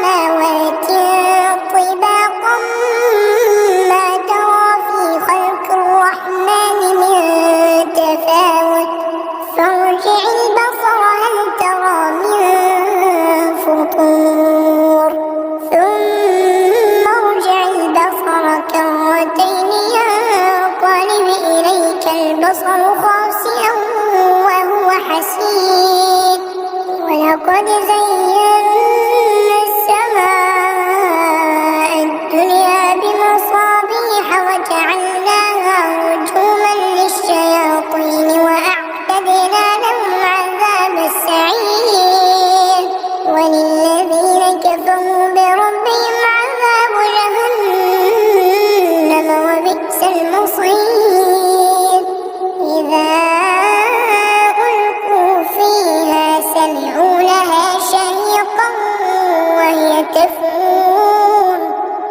سماوات طباقا ما ترى في خلق الرحمن من تفاوت فارجع البصر هل ترى من فطور ثم ارجع البصر كرتين ينقلب إليك البصر خاسئا وهو حسير ولقد زينا السماء الدنيا بمصابيح وجعلناها رجوما للشياطين وأعتدنا لهم عذاب السعير وللذين كفروا بربهم عذاب جهنم وبئس المصير إذا ألقوا فيها سمعوا لها شهيقا وهي تفور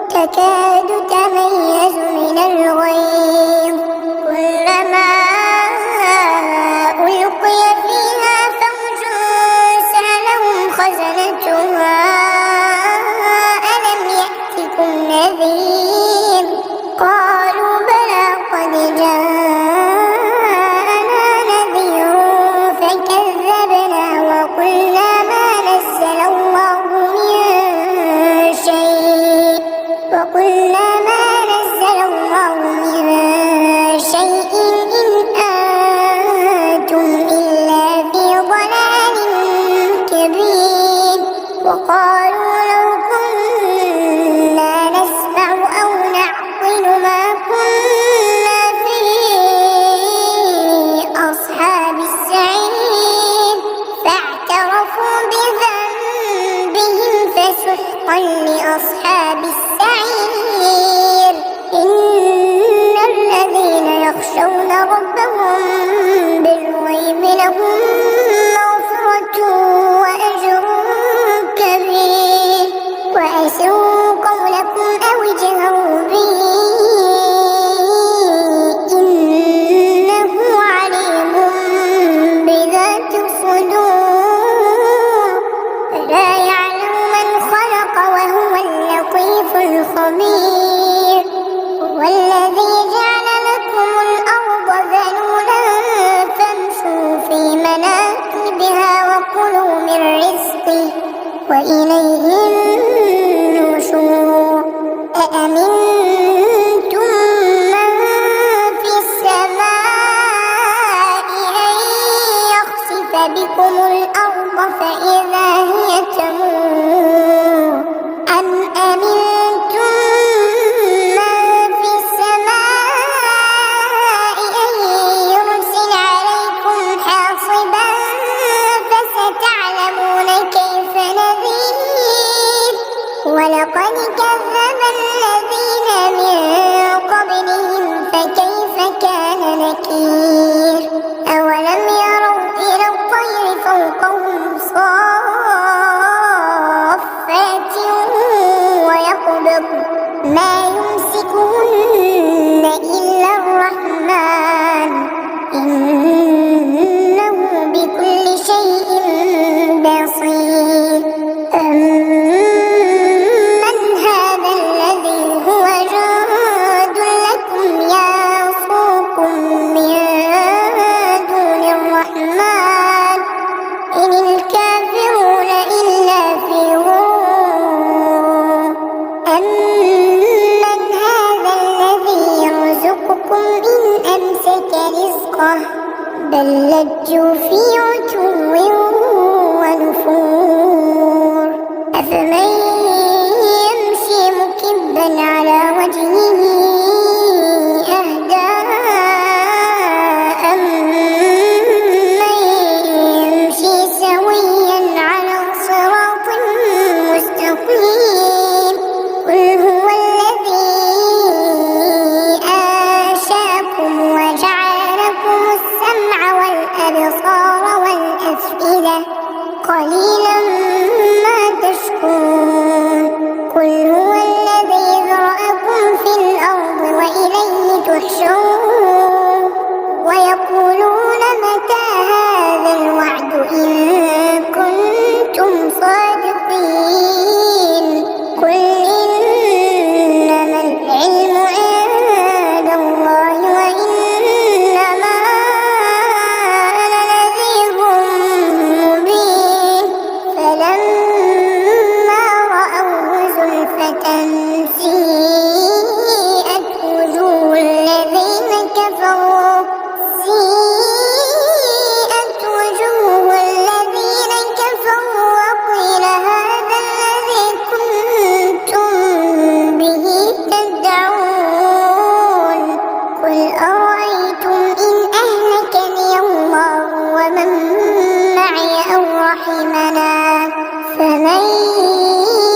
تكاد تميز من الغيظ كلما ألقي فيها فوج سألهم خزنتها ألم يأتكم نذير قالوا بلى قد جاءنا نذير فكذبنا وقلنا ما نزل الله من شيء إن أنتم إلا في ضلال كبير وقالوا لو كنا نسمع أو نعقل ما كنا في أصحاب السعير فاعترفوا بذنبهم فسحقا لأصحاب السعير إن الذين يخشون ربهم بالغيب لهم مغفرة وأجر كبير وأسروا قولكم أو اجهروا به إنه عليم بذات الصدور ألا يعلم من خلق وهو اللطيف الخبير هو الذي جعل لكم الأرض ذلولا فامشوا في مناكبها وكلوا من رزقه وإليه النشور أأمنتم من في السماء أن يخسف بكم الأرض فإذا هي تمور أم أمنتم من في السماء أن يرسل عليكم حاصبا فستعلمون كيف نذير ولقد كذب الذين من قبلهم فكيف كان نكير أولم يروا إلى الطير فوقهم صافات ويقبض ما يمسكهن إلا الرحمن إنه بكل شيء بصير أمن هذا الذي هو جند لكم يعصوكم من دون الرحمن إن الكافرون إلا في غرور أمن هذا الذي يرزقكم إن أمسك رزقه بل لجوا في عتو ونفور أفمن يمشي مكبا على وجهه أهدى أمن يمشي سويا على صراط مستقيم قل هو الذي أنشأكم وجعل لكم السمع والأبصار والأفئدة قليلا ما تشكرون قل هو الذي ذرأكم في الأرض وإليه تحشرون ويقولون متى هذا الوعد إن كنتم صادقين معي أو رحمنا فمن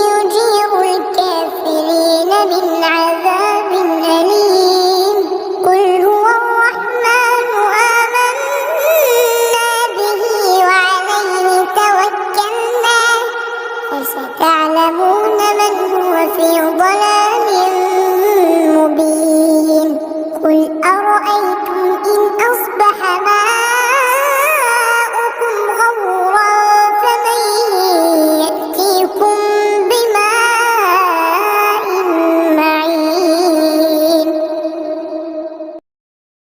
يجير الكافرين من عذاب أليم. قل هو الرحمن آمنا به وعليه توكلنا فستعلمون من هو في ضلال